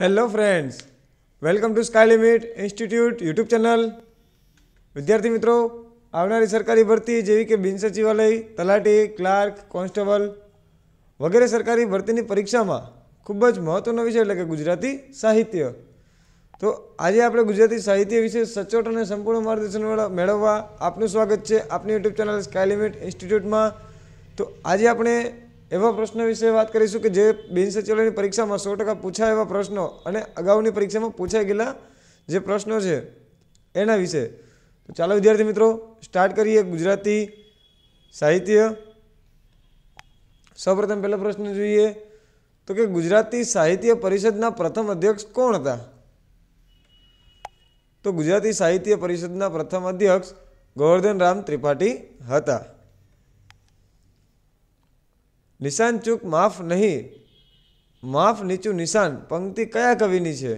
Hello friends, welcome to sky limit institute YouTube channel. વિદ્યાર્થી મિત્રો, આવનારી સરકારી ભરતી જેવી કે બિન સચિવાલય, તલાટી, ક્લાર્ક, કોન્સ્ટેબલ વગેરે સરકારી ભરતીની પરીક્ષામાં ખૂબ જ મહત્ત્વનો વિષય એટલે કે ગુજરાતી સાહિત્ય. તો આજે આપણે ગુજરાતી સાહિત્ય વિશે સચોટ અને સંપૂર્ણ માર્ગદર્શન મેળવવા આપનું સ્વાગત છે આપની યુટ્યુબ ચેનલ સ્કાય લિમિટ ઇન્સ્ટિટ્યૂટમાં. તો આજે આપણે એવા પ્રશ્નો વિશે વાત કરીશું કે જે બિન સચિવાલયની પરીક્ષામાં 100% પૂછાય એવા પ્રશ્નો અને અગાઉની પરીક્ષામાં પૂછાઈ ગયેલા જે પ્રશ્નો છે એના વિશે. તો ચાલો વિદ્યાર્થી મિત્રો સ્ટાર્ટ કરીએ ગુજરાતી સાહિત્ય. સૌપ્રથમ પહેલો પ્રશ્ન જોઈએ તો કે ગુજરાતી સાહિત્ય પરિષદના પ્રથમ અધ્યક્ષ કોણ હતા? તો ગુજરાતી સાહિત્ય પરિષદના પ્રથમ અધ્યક્ષ ગોવર્ધન રામ ત્રિપાઠી હતા. નિશાન ચૂક માફ નહીં, માફ નીચું નિશાન પંક્તિ કયા કવિની છે?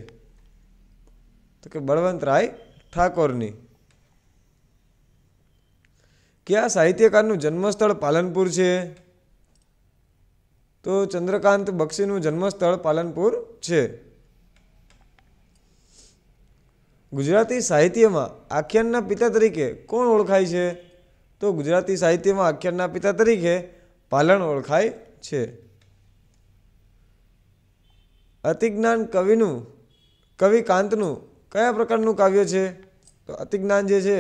તો કે બળવંતરાય ઠાકોરની. કયા સાહિત્યકારનું જન્મસ્થળ પાલનપુર છે? તો ચંદ્રકાંત બક્ષીનું જન્મસ્થળ પાલનપુર છે. ગુજરાતી સાહિત્યમાં આખ્યાનના પિતા તરીકે કોણ ઓળખાય છે? તો ગુજરાતી સાહિત્યમાં આખ્યાનના પિતા તરીકે પાલણ ઓળખાય છે. અતિજ્ઞાન કવિ કાંતનું કયા પ્રકારનું કાવ્ય છે? તો અતિજ્ઞાન જે છે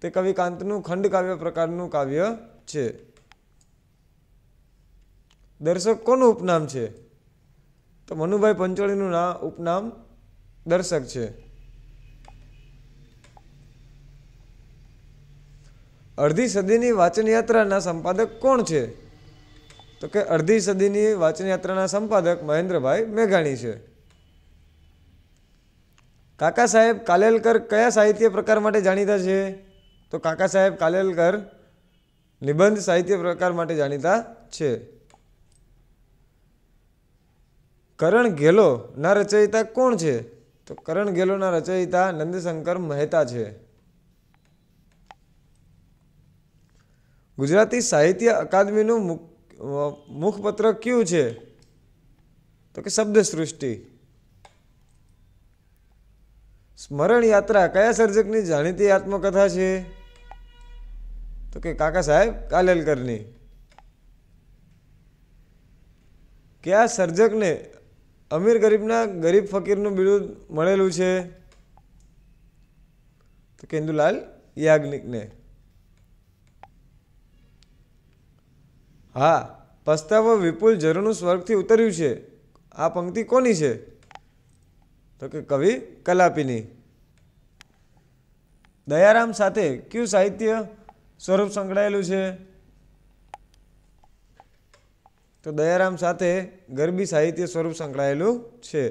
તે કવિ કાંતનું ખંડ કાવ્ય પ્રકારનું કાવ્ય છે. દર્શક કોનું ઉપનામ છે? તો મનુભાઈ પંચોળીનું ઉપનામ દર્શક છે. અડધી સદીની વાચન યાત્રાના સંપાદક કોણ છે? તો કે અડધી સદીની વાચન યાત્રાના સંપાદક મહેન્દ્રભાઈ મેઘાણી છે. કાકા સાહેબ કાલેલકર કયા સાહિત્ય પ્રકાર માટે જાણીતા છે? તો કાકા સાહેબ કાલેલકર નિબંધ સાહિત્ય પ્રકાર માટે જાણીતા છે. કરણ ઘેલો ના રચયિતા કોણ છે? તો કરણ ઘેલોના રચયિતા નંદશંકર મહેતા છે. ગુજરાતી સાહિત્ય અકાદમીનું મુખપત્ર કયું છે? તો કે શબ્દ સૃષ્ટિ. સ્મરણ યાત્રા કયા સર્જકની જાણીતી આત્મકથા છે? તો કે કાકા સાહેબ કાલેલકરની. કયા સર્જકને અમીર ગરીબના ગરીબ ફકીરનું બિરુદ મળેલું છે? તો કે ઇન્દુલાલ યાજ્ઞિકને. હા, પસ્તાવો વિપુલ ઝરણું સ્વર્ગથી ઉતર્યું છે આ પંક્તિ કોની છે? તો કે કવિ કલાપીની. દયારામ સાથે કયું સાહિત્ય સ્વરૂપ સંકળાયેલું છે? તો દયારામ સાથે ગરબી સાહિત્ય સ્વરૂપ સંકળાયેલું છે.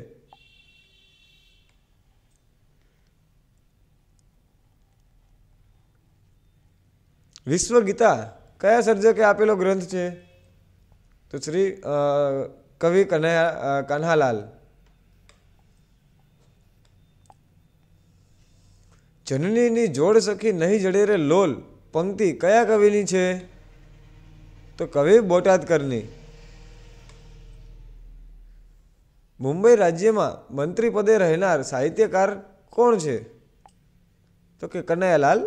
વિશ્વગીતા કયા સર્જકે આપેલો ગ્રંથ છે? તો શ્રી કવિ કન્હાલાલ. જનનીની જોડ સખી નહીં જડે રે લોલ પંક્તિ કયા કવિની છે? તો કવિ બોટાદકરની. મુંબઈ રાજ્યમાં મંત્રી પદે રહેનાર સાહિત્યકાર કોણ છે? તો કે કનૈયાલાલ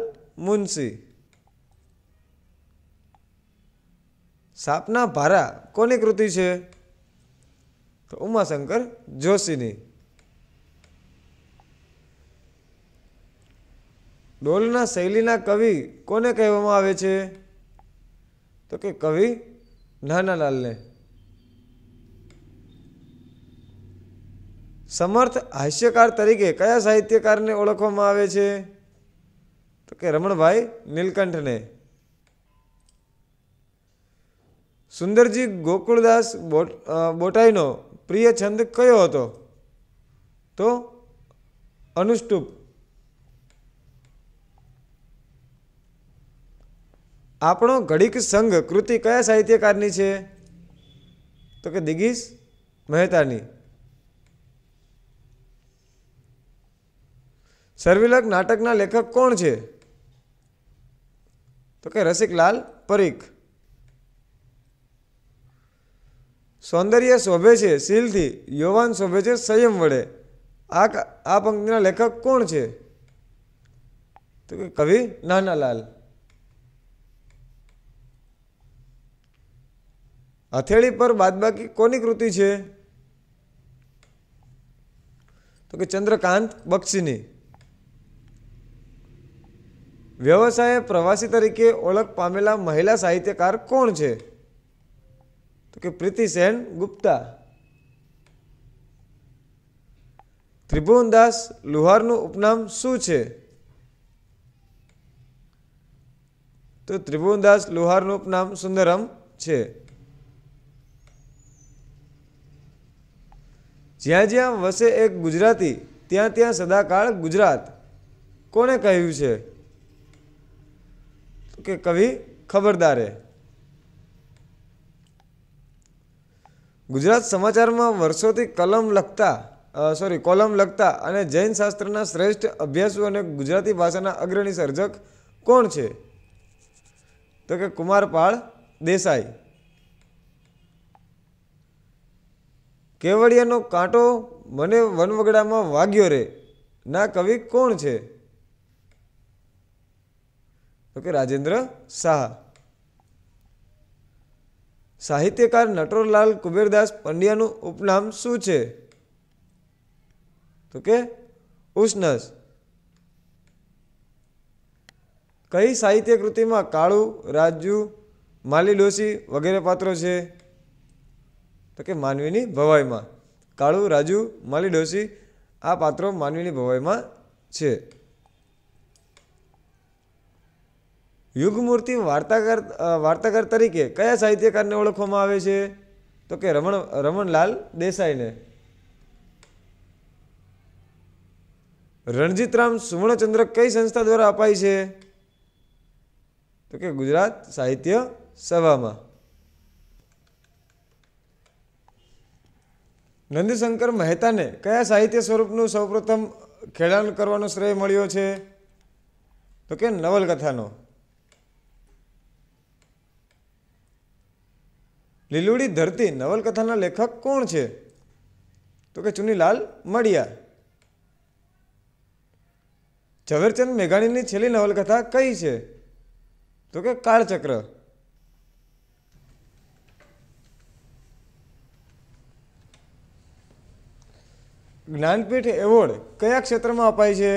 મુનશી. સાપના ભારા કોની કૃતિ છે? તો ઉમાશંકર જોશીની. ડોલના શૈલીના કવિ કોને કહેવામાં આવે છે? તો કે કવિ નાનાલાલને. સમર્થ હાસ્યકાર તરીકે કયા સાહિત્યકારને ઓળખવામાં આવે છે? તો કે રમણભાઈ નીલકંઠને. સુંદરજી ગોકુળદાસ બોટાઈનો પ્રિય છંદ કયો હતો? તો અનુષ્ટુપ. આપણો ઘડીક સંઘ કૃતિ કયા સાહિત્યકારની છે? તો કે દિગીશ મહેતાની. સર્વિલક નાટકના લેખક કોણ છે? તો કે રસિકલાલ પરીખ. સૌંદર્ય શોભે છે શીલથી, યૌવન શોભે છે સંયમ વડે. આ પંક્તિના લેખક કોણ છે? તો કે કવિ નાનાલાલ. હથેળી પર બાદબાકી કોની કૃતિ છે? તો કે ચંદ્રકાંત બક્ષીની. વ્યવસાયે પ્રવાસી તરીકે ઓળખ પામેલા મહિલા સાહિત્યકાર કોણ છે? તો કે પ્રીતિ સેન ગુપ્તા. ત્રિભુવનદાસ લુહારનું ઉપનામ શું છે? તો ત્રિભુવનદાસ લુહારનું ઉપનામ સુંદરમ છે. જ્યાં જ્યાં વસે એક ગુજરાતી ત્યાં ત્યાં સદાકાળ ગુજરાત કોણે કહ્યું છે? તો કે કવિ ખબરદારે. ગુજરાત સમાચારમાં વર્ષોથી કોલમ લખતા અને જૈન શાસ્ત્રના શ્રેષ્ઠ અભ્યાસુ અને ગુજરાતી ભાષાના અગ્રણી સર્જક કોણ છે? તો કે કુમારપાળ દેસાઈ. કેવડિયાનો કાંટો મને વનવગડામાં વાગ્યો રે ના કવિ કોણ છે? તો કે રાજેન્દ્ર શાહ. સાહિત્યકાર નટવરલાલ કુબેરદાસ પંડ્યાનું ઉપનામ શું છે? તો કે ઉષ્ણસ. કઈ સાહિત્ય કૃતિમાં કાળુ, રાજુ, માલી ડોશી વગેરે પાત્રો છે? તો કે માનવીની ભવાઈમાં. કાળુ, રાજુ, માલી ડોશી આ પાત્રો માનવીની ભવાઈમાં છે. યુગમૂર્તિ વાર્તાકાર તરીકે કયા સાહિત્યકારને ઓળખવામાં આવે છે? તો કે રમણલાલ દેસાઈને. રણજીતરામ સુવર્ણચંદ્રક કઈ સંસ્થા દ્વારા અપાય છે? તો કે ગુજરાત સાહિત્ય સભામાં. નંદશંકર મહેતાને કયા સાહિત્ય સ્વરૂપનું સૌપ્રથમ ખેડાણ કરવાનો શ્રેય મળ્યો છે? તો કે નવલકથાનો. લીલુડી ધરતી નવલકથાના લેખક કોણ છે? તો કે ચુનીલાલ મડિયા. ઝવેરચંદ મેઘાણીની છેલ્લી નવલકથા કઈ છે? તો કે કાળચક્ર. જ્ઞાનપીઠ એવોર્ડ કયા ક્ષેત્રમાં અપાય છે?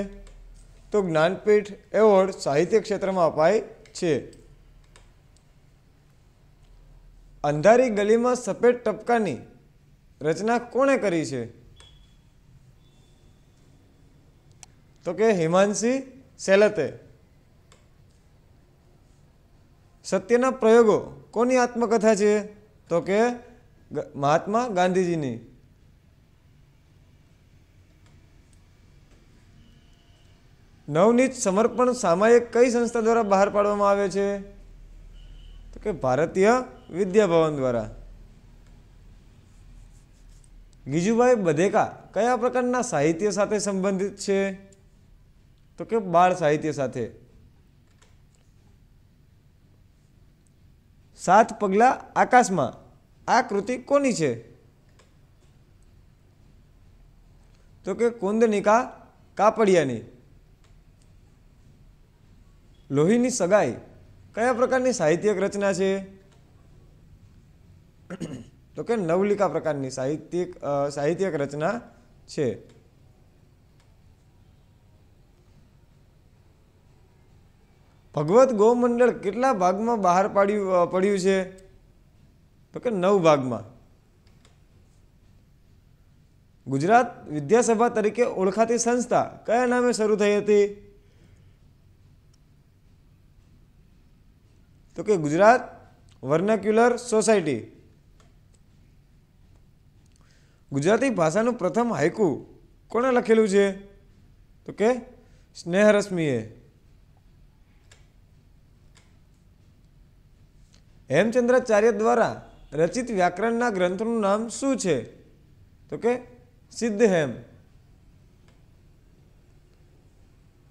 તો જ્ઞાનપીઠ એવોર્ડ સાહિત્ય ક્ષેત્રમાં અપાય છે. અંધારી ગલીમાં સફેદ ટપકાની રચના કોણે કરી છે? તો કે હિમાંશી સેલતે. સત્યના પ્રયોગો કોની આત્મકથા છે? તો કે મહાત્મા ગાંધીજીની. નવનીત સમર્પણ સામાયિક કઈ સંસ્થા દ્વારા બહાર પાડવામાં આવે છે? તો કે ભારતીય વિદ્યાભવન દ્વારા. ગીજુભાઈ બધેકા કયા પ્રકારના સાહિત્ય સાથે સંબંધિત છે? તો કે બાળ સાહિત્ય સાથે. 7 પગલા આકાશમાં આ કૃતિ કોની છે? તો કે કુંદનિકા કાપડિયાની. લોહીની સગાઈ કયા પ્રકારની સાહિત્યિક રચના છે? તો કે નવલિકા પ્રકારની સાહિત્યિક રચના છે. ભગવત ગૌમંડળ કેટલા ભાગમાં બહાર પડ્યું છે? તો કે 9 ભાગમાં. ગુજરાત વિદ્યાસભા તરીકે ઓળખાતી સંસ્થા કયા નામે શરૂ થઈ હતી? તો કે ગુજરાત વર્નાક્યુલર સોસાયટી. ગુજરાતી ભાષાનું પ્રથમ હાઇકુ કોણે લખેલું છે? તો કે સ્નેહરશ્મિએ. હેમચંદ્રાચાર્ય દ્વારા રચિત વ્યાકરણના ગ્રંથનું નામ શું છે? તો કે સિદ્ધહેમ.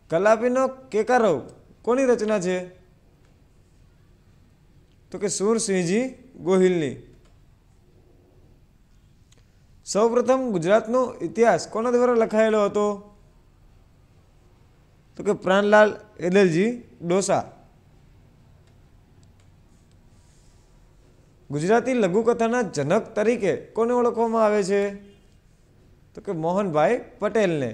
કલાપીનો કેકારવ કોની રચના છે? તો કે સુરસિંહજી ગોહિલની. સૌપ્રથમ ગુજરાતનો ઇતિહાસ કોના દ્વારા લખાયેલો હતો? તો કે પ્રાણલાલ એદલજી ડોસા. ગુજરાતી લઘુકથાના જનક તરીકે કોને ઓળખવામાં આવે છે? તો કે મોહનભાઈ પટેલને.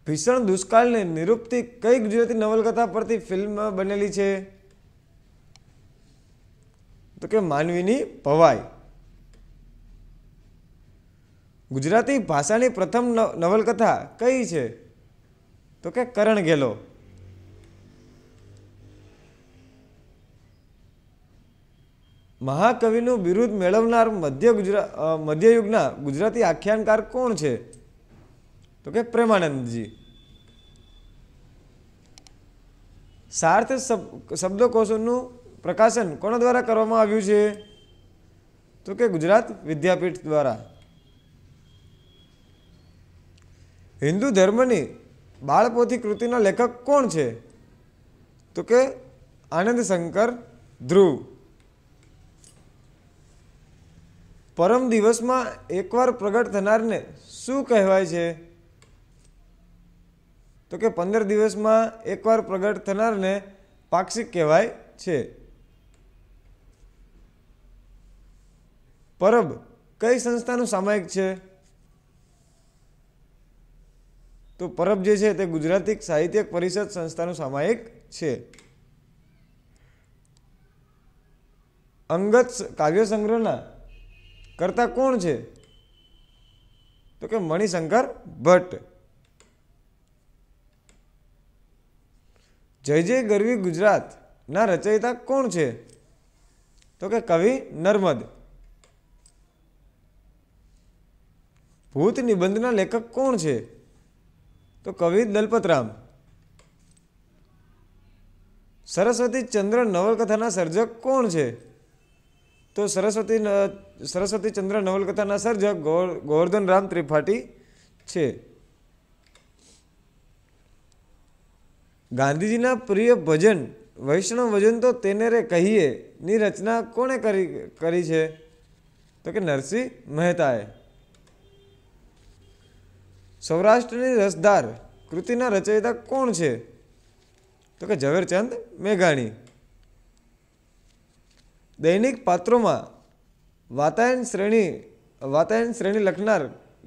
ભીષણ દુષ્કાળને નિરૂપતી કઈ ગુજરાતી નવલકથા પરથી ફિલ્મ બનેલી છે? તો કે માનવીની ભવાઈ. ગુજરાતી ભાષાની પ્રથમ નવલકથા કઈ છે? તો કે કરણ ઘેલો. મહાકવિનું બિરુદ મેળવનાર મધ્યયુગના ગુજરાતી આખ્યાનકાર કોણ છે? તો કે પ્રેમાનંદજી. સાર્થ શબ્દકોશોનું પ્રકાશન કોના દ્વારા કરવામાં આવ્યું છે? તો કે ગુજરાત વિદ્યાપીઠ દ્વારા. હિન્દુ ધર્મની બાળપોથી કૃતિના લેખક કોણ છે? તો કે આનંદ શંકર ધ્રુવ. પરમ દિવસમાં એકવાર પ્રગટ થનારને શું કહેવાય છે? તો કે 15 દિવસમાં એકવાર પ્રગટ થનારને પાક્ષિક કહેવાય છે. પરબ કઈ સંસ્થાનું સામાયિક છે? તો પરબ જે છે તે ગુજરાતી સાહિત્ય પરિષદ સંસ્થાનું સામાયિક છે. અંગત કાવ્ય સંગ્રહના કરતા કોણ છે? તો કે મણિશંકર ભટ્ટ. જય જય ગરવી ગુજરાતના રચયિતા કોણ છે? તો કે કવિ નર્મદ. ભૂત નિબંધના લેખક કોણ છે? તો કવિ દલપતરામ. સરસ્વતી ચંદ્ર નવલકથાના સર્જક કોણ છે? તો સરસ્વતી ચંદ્ર નવલકથાના સર્જક ગોવર્ધનરામ ત્રિપાઠી છે. ગાંધીજીના પ્રિય ભજન વૈષ્ણવ ભજન તો તેને રે કહીએ ની રચના કોણે કરી છે? તો કે નરસિંહ મહેતાએ. સૌરાષ્ટ્રની રસધાર કૃતિના રચયિતા કોણ છે? તો કે ઝવેરચંદ મેઘાણી. દૈનિક પાત્રોમાં વાતાયન શ્રેણી લખનાર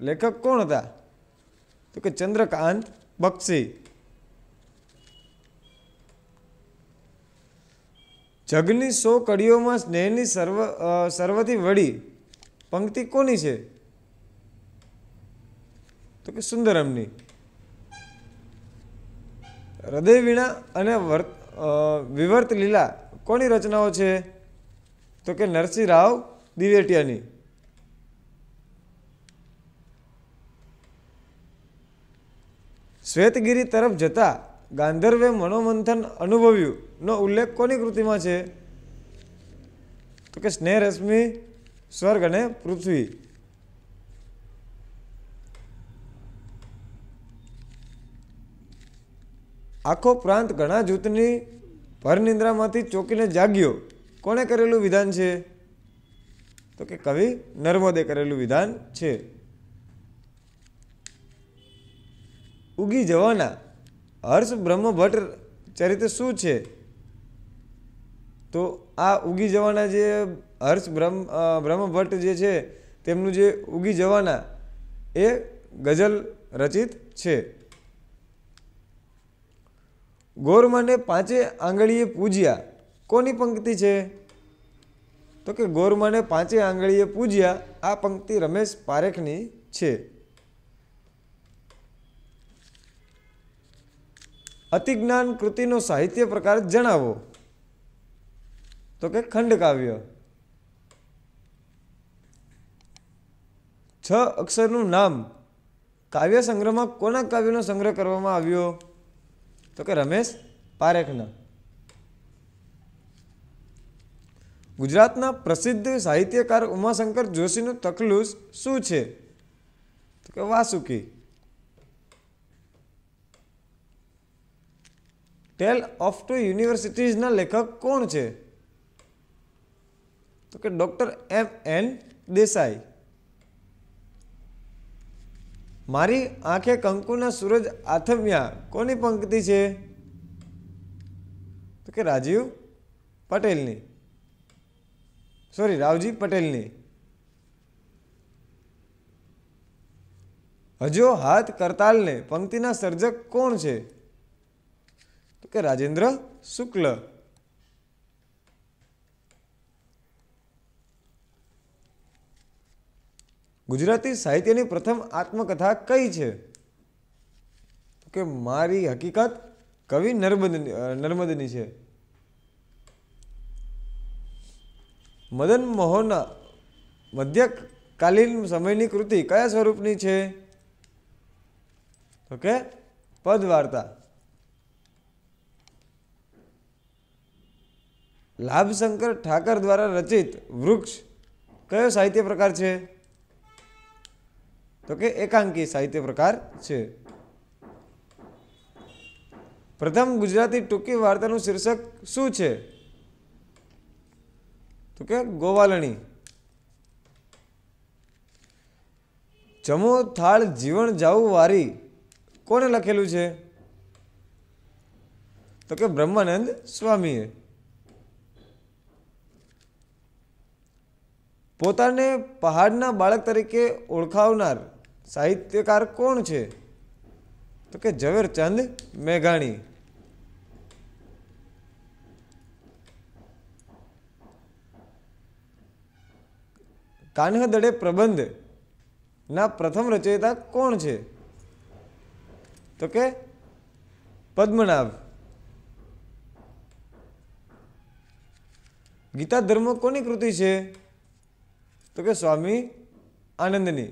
લેખક કોણ હતા? તો કે ચંદ્રકાંત બક્ષી. જગની 100 કડીઓમાં સ્નેહની સર્વથી વડી પંક્તિ કોની છે? તો કે સુંદરમની. હૃદય વીણા અને વિવર્ત લીલા કોની રચનાઓ છે? તો કે નરસિંહ રાવ દિવેટિયાની. શ્વેતગીરી તરફ જતા ગાંધર્વે મનોમંથન અનુભવ્યું નો ઉલ્લેખ કોની કૃતિમાં છે? તો કે સ્નેહરશ્મિ, સ્વર્ગ અને પૃથ્વી. આખો પ્રાંત ઘણા જૂથની ભરનિંદ્રામાંથી ચોકીને જાગ્યો કોણે કરેલું વિધાન છે? તો કે કવિ નર્મદે કરેલું વિધાન છે. ઉગી જવાના હર્ષ બ્રહ્મ ભટ્ટ ચરિત્ર શું છે? તો આ ઉગી જવાના જે હર્ષ બ્રહ્મ ભટ્ટ જે છે તેમનું જે ઉગી જવાના એ ગઝલ રચિત છે. ગોરમાને 5 આંગળીએ પૂજ્યા કોની પંક્તિ છે? તો કે ગોરમાને 5 આંગળીએ પૂજ્યા આ પંક્તિ રમેશ પારેખની છે. અતિજ્ઞાન કૃતિનો સાહિત્ય પ્રકાર જણાવો. તો કે ખંડકાવ્ય. 6 અક્ષરનું નામ કાવ્ય સંગ્રહમાં કોના કાવ્યનો સંગ્રહ કરવામાં આવ્યો? તો કે રમેશ પારેખના. ગુજરાતના પ્રસિદ્ધ સાહિત્યકાર ઉમાશંકર જોશીનું તખલુસ શું છે? તો કે વાસુકી. ટેલ ઓફ 2 યુનિવર્સિટીઝના લેખક કોણ છે? તો કે ડૉક્ટર M.N. દેસાઈ। મારી આંખે કંકુના સૂરજ આથમ્યા કોની પંક્તિ છે? તો કે રાજીવ પટેલની, સોરી રાવજી પટેલની। હજો હાથ કરતાલને પંક્તિના સર્જક કોણ છે? તો કે રાજેન્દ્ર શુક્લ। ગુજરાતી સાહિત્યની પ્રથમ આત્મકથા કઈ છે? તો કે મારી હકીકત કવિ નર્મદની છે। મદન મોહનના મધ્યકાલીન સમયની કૃતિ કયા સ્વરૂપની છે? તો કે પદ વાર્તા। લાભશંકર ઠાકર દ્વારા રચિત વૃક્ષ કયો સાહિત્ય પ્રકાર છે? તો કે એકાંકી સાહિત્ય પ્રકાર છે। પ્રથમ ગુજરાતી ટૂંકી વાર્તાનું શીર્ષક શું છે? તો કે ગોવાલણી। જમો થાળ જીવન જાવું વારી કોને લખેલું છે? તો કે બ્રહ્માનંદ સ્વામીએ। પોતાને પહાડના બાળક તરીકે ઓળખાવનાર સાહિત્યકાર કોણ છે? તો કે ઝવેરચંદ મેઘાણી। કાન્હદડે પ્રબંધ ના પ્રથમ રચયિતા કોણ છે? તો કે પદ્મનાભ। ગીતા ધર્મ કોની કૃતિ છે? તો કે સ્વામી આનંદની।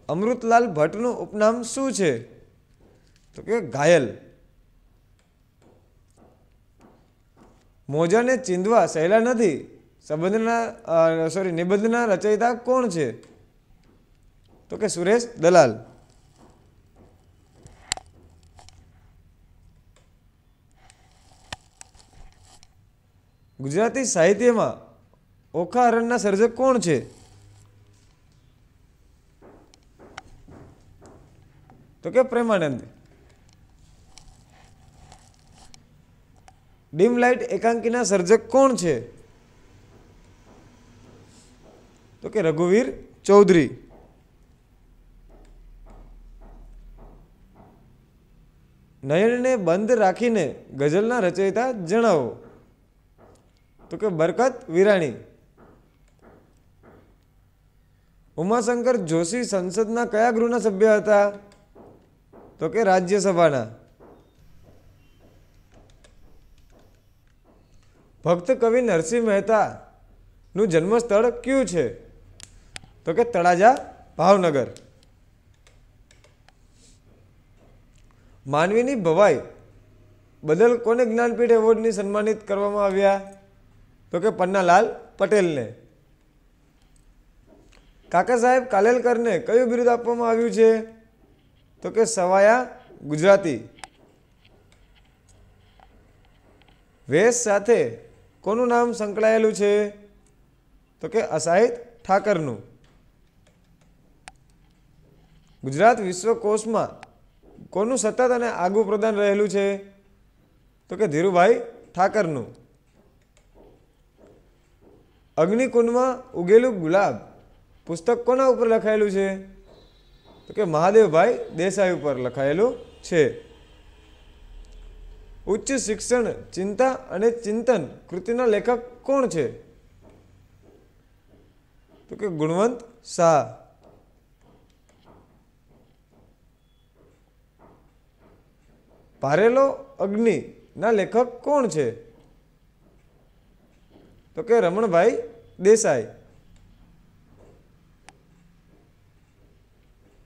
અમૃતલાલ ભટ્ટનું ઉપનામ શું છે? તો કે ઘાયલ। મોજાને ચીંધવા સહેલા નથી નિબંધના રચયિતા કોણ છે? તો કે સુરેશ દલાલ। ગુજરાતી સાહિત્યમાં ઓખા હરણના સર્જક કોણ છે? તો કે પ્રેમાનંદ। ડીમ લાઇટ એકાંકીના સર્જક કોણ છે? તો કે રઘુવીર ચૌધરી। નયનને બંધ રાખીને ગઝલના રચયિતા જણાવો। તો કે બરકત વિરાણી। ઉમાશંકર જોશી સંસદના કયા ગૃહના સભ્ય હતા? તો કે રાજ્યસભાના। ભક્ત કવિ નરસિંહ મહેતા નું જન્મસ્થળ કયું છે? તો કે તળાજા ભાવનગર। માનવીની ભવાઈ બદલ કોને જ્ઞાનપીઠ એવોર્ડની સન્માનિત કરવામાં આવ્યા? તો કે પન્નાલાલ પટેલને। કાકા સાહેબ કાલેલકરને કયું બિરુદ આપવામાં આવ્યું છે? તો કે સવાયા ગુજરાતી। વેશ સાથે કોનું નામ સંકળાયેલું છે? તો કે અસાહિત ઠાકરનું। ગુજરાત વિશ્વકોશમાં કોનું સતત અને આગવું પ્રદાન રહેલું છે? તો કે ધીરુભાઈ ઠાકરનું। અગ્નિકુંડમાં ઉગેલું ગુલાબ પુસ્તક કોના ઉપર લખાયેલું છે? તો કે મહાદેવભાઈ દેસાઈ ઉપર લખાયેલું છે। ઉચ્ચ શિક્ષણ ચિંતા અને ચિંતન કૃતિના લેખક કોણ છે? તો કે ગુણવંત શાહ। ભારેલો અગ્નિ ના લેખક કોણ છે? તો કે રમણભાઈ દેસાઈ।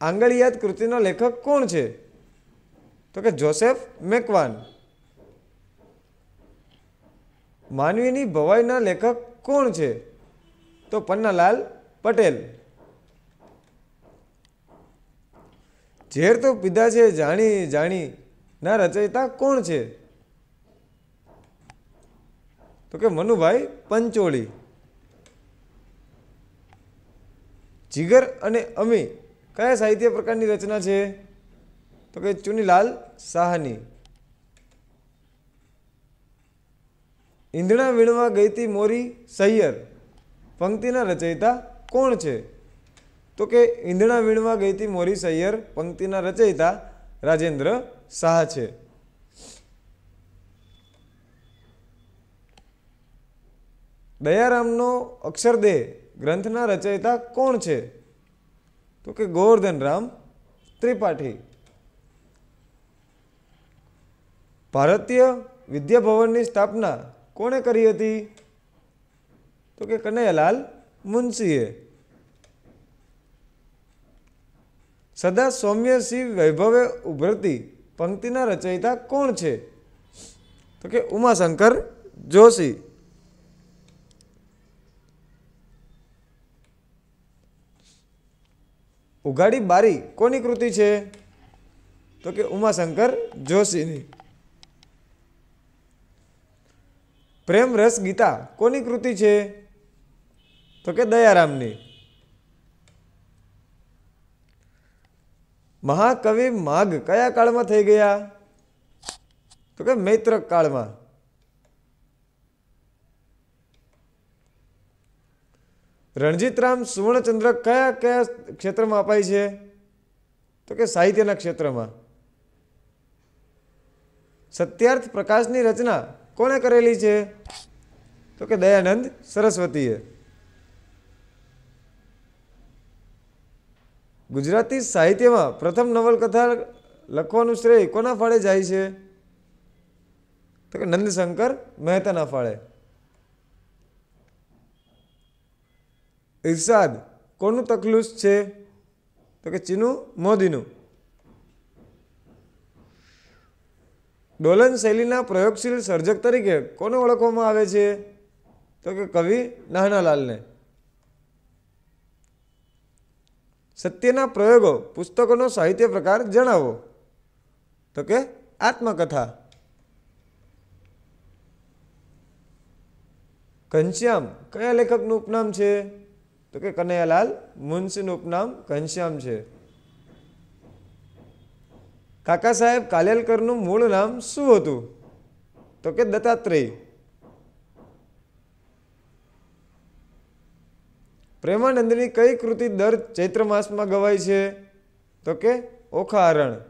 આંગળિયાત કૃતિનો લેખક કોણ છે? તો કે જોસેફ મેકવાન। માનવીની ભવાઈના લેખક કોણ છે? તો પન્નાલાલ પટેલ। ઝેર તો પીધા છે જાણી જાણી ના રચયિતા કોણ છે? તો કે મનુભાઈ પંચોળી. જીગર અને અમી કયા સાહિત્ય પ્રકારની રચના છે? તો કે ચુનીલાલ શાહની. ઈંધણા વીણવા ગઈતી મોરી સૈયર પંક્તિના રચયિતા કોણ છે? તો કે ઈંધણા વીણવા ગઈતી મોરી સૈયર પંક્તિના રચયિતા રાજેન્દ્ર શાહ છે. દયારામનો અક્ષરદેહ ગ્રંથના રચયિતા કોણ છે? તો કે ગોવર્ધનરામ ત્રિપાઠી. ભારતીય વિદ્યાભવનની સ્થાપના કોણે કરી હતી? તો કે કનૈયાલાલ મુનશીએ. સદા સૌમ્ય શિવ વૈભવે ઉભરતી પંક્તિના રચયિતા કોણ છે? તો કે ઉમાશંકર જોશી. ઉઘાડી બારી કોની કૃતિ છે? તો કે ઉમાશંકર જોશીની. પ્રેમ રસ ગીતા કોની કૃતિ છે? તો કે દયારામની. મહાકવિ માઘ કયા કાળમાં થઈ ગયા? તો કે મૈત્રક કાળમાં. રણજીતરામ સુવર્ણચંદ્રક કયા કયા ક્ષેત્રમાં અપાય છે? તો કે સાહિત્યના ક્ષેત્રમાં. સત્યાર્થ પ્રકાશની રચના કોણે કરેલી છે? તો કે દયાનંદ સરસ્વતીએ. ગુજરાતી સાહિત્યમાં પ્રથમ નવલકથા લખવાનું શ્રેય કોના ફાળે જાય છે? તો કે નંદશંકર મહેતાના ફાળે. ઇરશાદ કોનું તખલુસ છે? તો કે ચીનુ મોદીનું. ડોલન શૈલીના પ્રયોગશીલ સર્જક તરીકે કોને ઓળખવામાં આવે છે? તો કે કવિ નાનાલાલને. સત્યના પ્રયોગો પુસ્તકોનો સાહિત્ય પ્રકાર જણાવો. તો કે આત્મકથા. ઘનશ્યામ કયા લેખકનું ઉપનામ છે? તો કે કનૈયાલાલ મુનશીનું ઉપનામ ઘનશ્યામ છે. કાકા સાહેબ કાલેલકરનું મૂળ નામ શું હતું? તો કે દત્તાત્રેય. પ્રેમાનંદની કઈ કૃતિ દર ચૈત્ર માસમાં ગવાય છે? તો કે ઓખા હરણ.